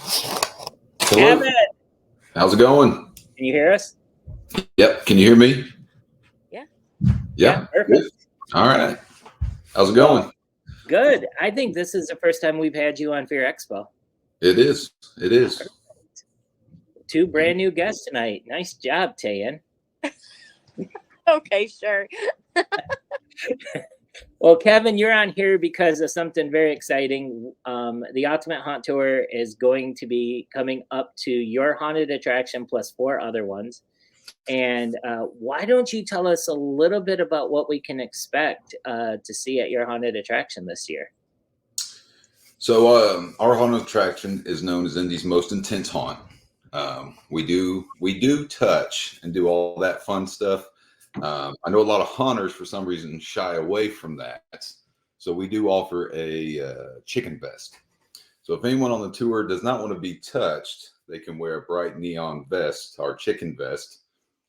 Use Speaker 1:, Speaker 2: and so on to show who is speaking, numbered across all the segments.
Speaker 1: Hello.
Speaker 2: Kevin,
Speaker 1: How's it going?
Speaker 2: can you hear us?
Speaker 1: Yep. Can you hear me?
Speaker 3: Yeah.
Speaker 1: Yeah.
Speaker 2: Perfect.
Speaker 1: Good. All right. How's it
Speaker 2: Well,
Speaker 1: going?
Speaker 2: good. I think this is the first time we've had you on for your Expo.
Speaker 1: It is. It is.
Speaker 2: Two brand new guests tonight. Nice job, Tayan.
Speaker 3: Okay, sure.
Speaker 2: Well, Kevin, you're on here because of something very exciting. The Ultimate Haunt Tour is going to be coming up to your haunted attraction plus 4 other ones. And why don't you tell us a little bit about what we can expect to see at your haunted attraction this year?
Speaker 1: So our haunted attraction is known as Indy's most intense haunt. We do touch and do all that fun stuff. I know a lot of haunters for some reason shy away from that. So we do offer a chicken vest. So if anyone on the tour does not want to be touched, they can wear a bright neon vest, our chicken vest,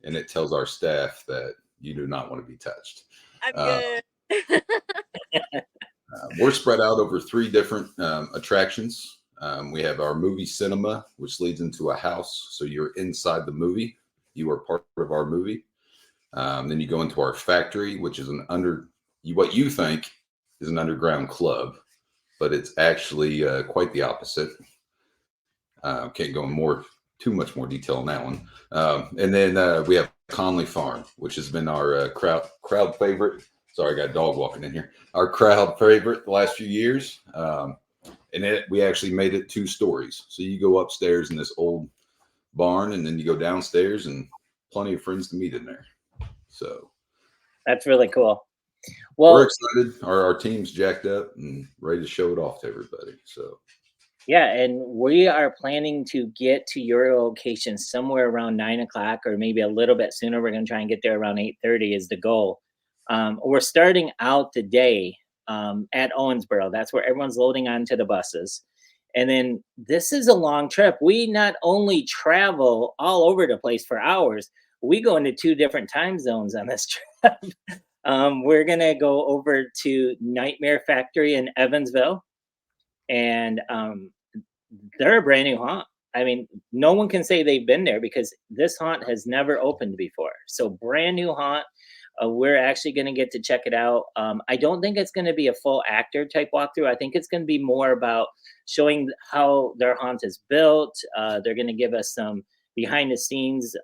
Speaker 1: and it tells our staff that you do not want to be touched.
Speaker 3: I'm good.
Speaker 1: We're spread out over 3 different attractions. We have our movie cinema, which leads into a house. So you're inside the movie. You are part of our movie. Then you go into our factory, which is what you think is an underground club, but it's actually quite the opposite. Can't go in too much more detail on that one. And then we have Conley Farm, which has been our crowd favorite. Sorry, I got a dog walking in here. Our crowd favorite the last few years. And we actually made it 2 stories. So you go upstairs in this old barn, and then you go downstairs, and plenty of friends to meet in there. So
Speaker 2: that's really cool. Well,
Speaker 1: we're excited. Our team's jacked up and ready to show it off to everybody. So
Speaker 2: yeah, and we are planning to get to your location somewhere around 9 o'clock or maybe a little bit sooner. We're going to try and get there around 8:30 is the goal. We're starting out the day at Owensboro. That's where everyone's loading onto the buses. And then this is a long trip. We not only travel all over the place for hours, we go into 2 different time zones on this trip. We're going to go over to Nightmare Factory in Evansville. And they're a brand new haunt. I mean, no one can say they've been there because this haunt has never opened before. So brand new haunt. We're actually going to get to check it out. I don't think it's going to be a full actor type walkthrough. I think it's going to be more about showing how their haunt is built. They're going to give us some behind the scenes,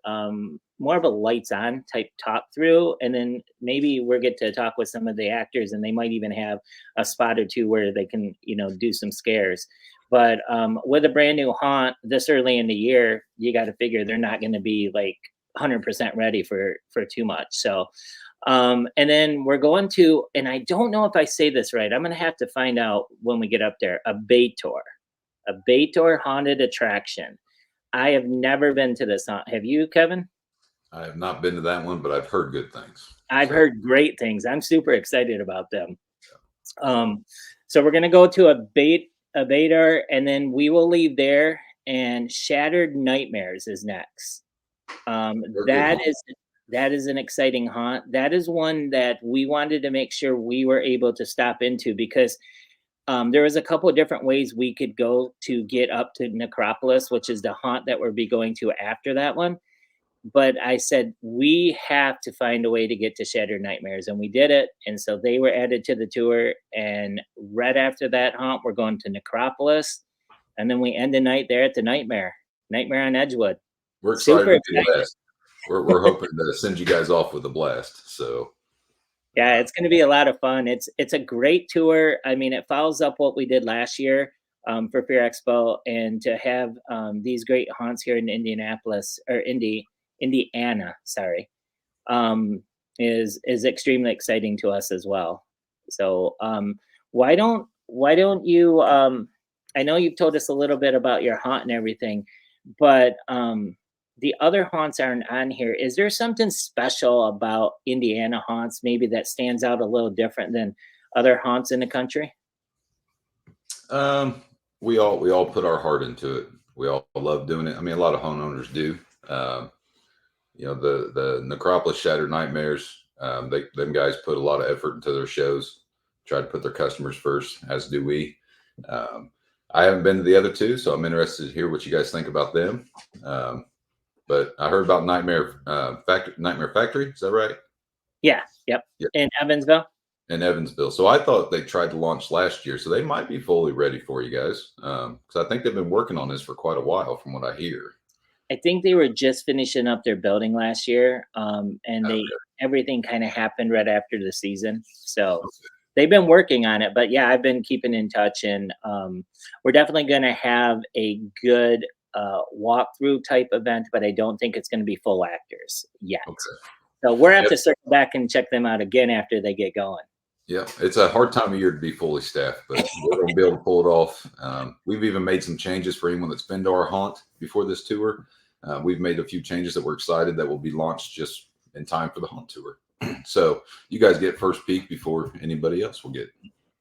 Speaker 2: more of a lights on type talk through. And then maybe we'll get to talk with some of the actors, and they might even have a spot or 2 where they can, do some scares. But with a brand new haunt this early in the year, you got to figure they're not going to be like 100% ready for too much. So and then we're going to, and I don't know if I say this right, I'm going to have to find out when we get up there, a Baytor haunted attraction. I have never been to this haunt. Have you, Kevin?
Speaker 1: I have not been to that one, but I've heard good things.
Speaker 2: I've heard great things. I'm super excited about them. So we're going to go to a Baytor, and then we will leave there, and Shattered Nightmares is next. That is an exciting haunt. That is one that we wanted to make sure we were able to stop into because there was a couple of different ways we could go to get up to Necropolis, which is the haunt that we'll be going to after that one. But I said, we have to find a way to get to Shattered Nightmares, and we did it. And so they were added to the tour. And right after that haunt, we're going to Necropolis. And then we end the night there at the Nightmare on Edgewood.
Speaker 1: We're excited to do that. We're hoping to send you guys off with a blast. So
Speaker 2: yeah, it's going to be a lot of fun. It's a great tour. I mean, it follows up what we did last year for Fear Expo, and to have these great haunts here in Indianapolis or Indiana, sorry, is extremely exciting to us as well. So why don't you? I know you've told us a little bit about your haunt and everything, but the other haunts aren't on here. Is there something special about Indiana haunts maybe that stands out a little different than other haunts in the country?
Speaker 1: We all put our heart into it. We all love doing it. I mean, a lot of home owners do. The Necropolis Shattered Nightmares, them guys put a lot of effort into their shows, try to put their customers first, as do we. I haven't been to the other two, so I'm interested to hear what you guys think about them. But I heard about Nightmare Factory. Is that right?
Speaker 2: Yeah. Yep.
Speaker 1: Yeah,
Speaker 2: In Evansville.
Speaker 1: in Evansville. So I thought they tried to launch last year, so they might be fully ready for you guys. Because I think they've been working on this for quite a while, from what I hear.
Speaker 2: I think they were just finishing up their building last year, and
Speaker 1: Okay.
Speaker 2: everything kind of happened right after the season. So
Speaker 1: Okay.
Speaker 2: they've been working on it, but yeah, I've been keeping in touch, and we're definitely going to have a good walkthrough type event, but I don't think it's going to be full actors yet.
Speaker 1: Okay.
Speaker 2: So we're have
Speaker 1: Yep.
Speaker 2: to circle back and check them out again after they get going.
Speaker 1: Yeah, it's a hard time of year to be fully staffed, but we're going to be able to pull it off. We've even made some changes for anyone that's been to our haunt before this tour. We've made a few changes that we're excited that will be launched just in time for the haunt tour. So you guys get first peek before anybody else will get.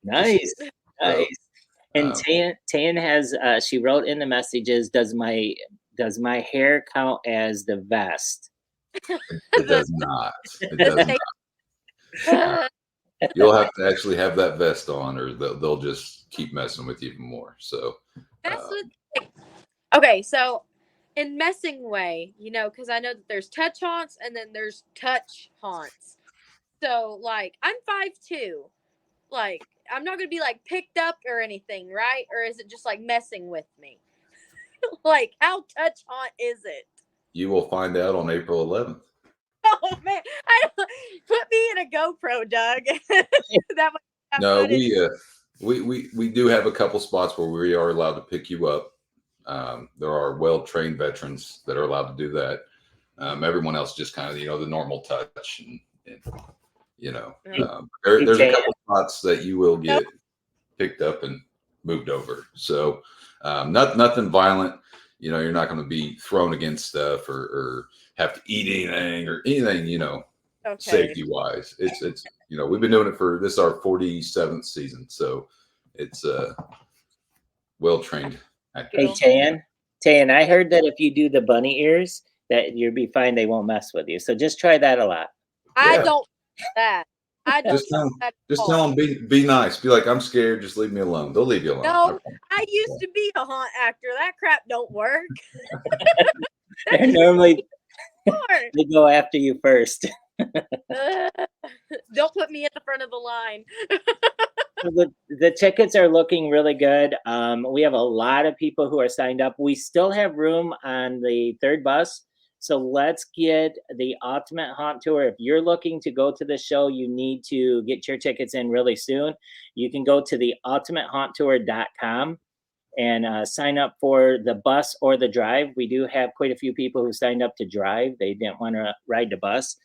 Speaker 2: Nice, nice. And
Speaker 1: Um,
Speaker 2: Tan has she wrote in the messages, does my hair count as the vest?
Speaker 1: it does not. It does not. You'll have to actually have that vest on, or they'll just keep messing with you even more. So
Speaker 3: That's what. Okay, so in messing way, because I know that there's touch haunts and then there's touch haunts. So like I'm 5'2", like I'm not gonna be like picked up or anything, right? Or is it just like messing with me? Like how touch haunt is it?
Speaker 1: you will find out on April 11th.
Speaker 3: Oh man, put me in a GoPro, Doug. That might have
Speaker 1: No,
Speaker 3: fun.
Speaker 1: we do have a couple spots where we are allowed to pick you up. There are well-trained veterans that are allowed to do that. Everyone else just kind of the normal touch, and there's a couple spots that you will get picked up and moved over. So nothing violent. You're not going to be thrown against stuff or have to eat anything or anything.
Speaker 3: Okay.
Speaker 1: Safety wise, it's we've been doing it for this is our 47th season, so it's well trained.
Speaker 2: Hey Tan, I heard that if you do the bunny ears, that you'll be fine. They won't mess with you. So just try that a lot.
Speaker 3: I don't do that. I don't
Speaker 1: Just
Speaker 3: do that.
Speaker 1: tell them be nice. Be like, I'm scared. Just leave me alone. They'll leave you alone.
Speaker 3: No, I used to be a haunt actor. That crap don't work.
Speaker 2: They're normally they go after you first.
Speaker 3: Don't put me at the front of the line.
Speaker 2: The tickets are looking really good. We have a lot of people who are signed up. We still have room on the third bus. So let's get the Ultimate Haunt Tour. If you're looking to go to the show, you need to get your tickets in really soon. You can go to the ultimatehaunttour.com and sign up for the bus or the drive. We do have quite a few people who signed up to drive. They didn't want to ride the bus.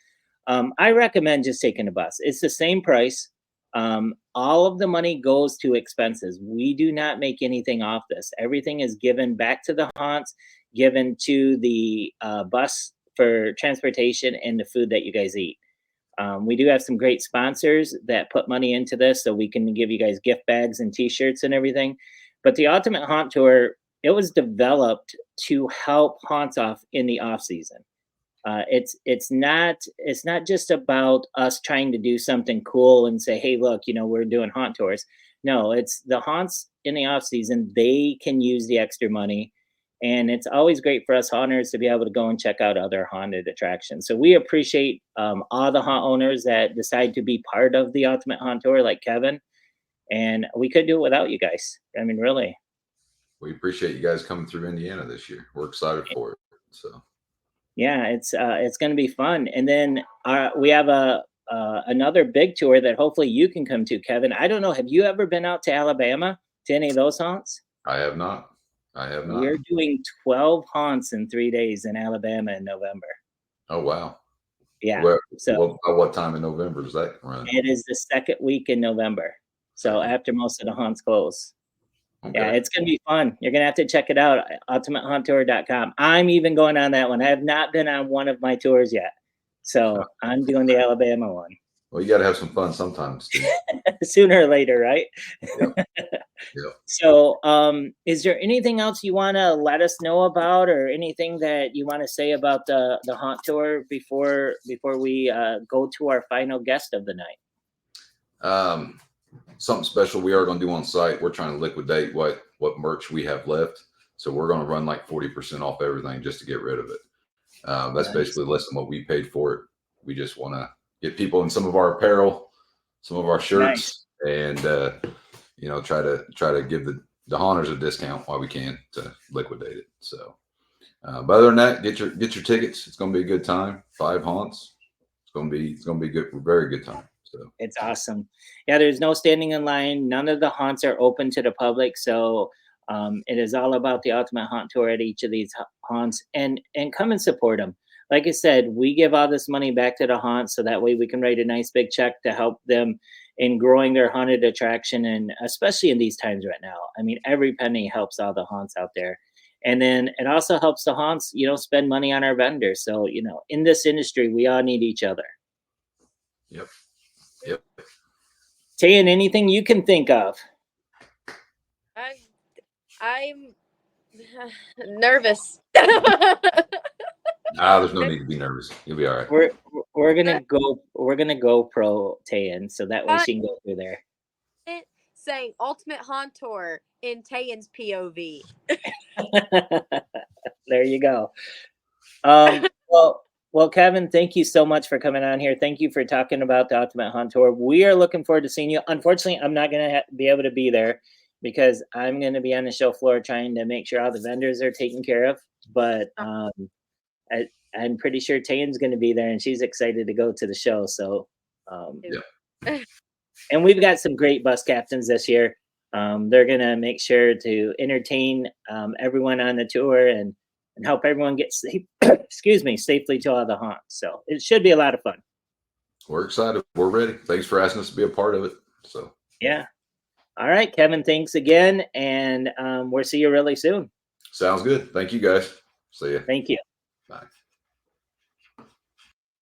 Speaker 2: I recommend just taking the bus. It's the same price. All of the money goes to expenses. We do not make anything off this. Everything is given back to the haunts, given to the bus for transportation and the food that you guys eat. We do have some great sponsors that put money into this, so we can give you guys gift bags and T-shirts and everything. But the Ultimate Haunt Tour, it was developed to help haunts off in the off season. It's not just about us trying to do something cool and say, hey, look, we're doing haunt tours. No, it's the haunts in the off season. They can use the extra money, and it's always great for us haunters to be able to go and check out other haunted attractions. So we appreciate all the haunt owners that decide to be part of the Ultimate Haunt Tour, like Kevin. And we could do it without you guys. I mean, really.
Speaker 1: We appreciate you guys coming through Indiana this year. We're excited for it. So.
Speaker 2: Yeah, it's going to be fun. And then we have another big tour that hopefully you can come to, Kevin. I don't know. Have you ever been out to Alabama to any of those haunts?
Speaker 1: I have not.
Speaker 2: We're doing 12 haunts in 3 days in Alabama in November.
Speaker 1: Oh, wow.
Speaker 2: Yeah.
Speaker 1: What time in November is that run?
Speaker 2: It is the second week in November. So after most of the haunts close. Okay. Yeah, it's going to be fun. You're going to have to check it out, ultimatehaunttour.com. I'm even going on that one. I have not been on one of my tours yet. So I'm doing the Alabama one.
Speaker 1: Well, you got to have some fun sometimes, Steve.
Speaker 2: Sooner or later, right?
Speaker 1: Yep.
Speaker 2: So is there anything else you want to let us know about, or anything that you want to say about the haunt tour before we go to our final guest of the night?
Speaker 1: something special we are going to do on site. We're trying to liquidate what merch we have left. So we're going to run like 40% off everything just to get rid of it. That's
Speaker 2: Nice.
Speaker 1: basically less than what we paid for it. We just want to get people in some of our apparel, some of our shirts, and you know, try to give the haunters a discount while we can to liquidate it. So, but other than that, get your tickets. It's going to be a good time. 5 haunts. It's going to be good, very good time. So
Speaker 2: It's awesome. Yeah, there's no standing in line. None of the haunts are open to the public, so it is all about the Ultimate Haunt Tour at each of these haunts, and come and support them. Like I said, we give all this money back to the haunts, so that way we can write a nice big check to help them in growing their haunted attraction, and especially in these times right now. I mean, every penny helps all the haunts out there. And then it also helps the haunts, you know, spend money on our vendors. So, you know, in this industry, we all need each other.
Speaker 1: yep.
Speaker 2: Tayan, anything you can think of?
Speaker 3: I'm nervous.
Speaker 1: There's no need to be nervous. You'll be all right.
Speaker 2: We're gonna go pro Tayan, so that way she can go through there.
Speaker 3: Saying Ultimate Haunt Tour in Tayan's POV.
Speaker 2: There you go. Well, Kevin, thank you so much for coming on here. Thank you for talking about the Ultimate Haunt Tour. We are looking forward to seeing you. Unfortunately, I'm not going to be able to be there because I'm going to be on the show floor trying to make sure all the vendors are taken care of. But I'm pretty sure Tayan's going to be there, and she's excited to go to the show. So, and we've got some great bus captains this year. They're going to make sure to entertain everyone on the tour and help everyone get safe, safely to all the haunts. So it should be a lot of fun.
Speaker 1: We're excited. We're ready. Thanks for asking us to be a part of it. So
Speaker 2: yeah. All right, Kevin, thanks again. And we'll see you really soon.
Speaker 1: Sounds good. Thank you, guys. See ya.
Speaker 2: Thank you.
Speaker 1: Bye.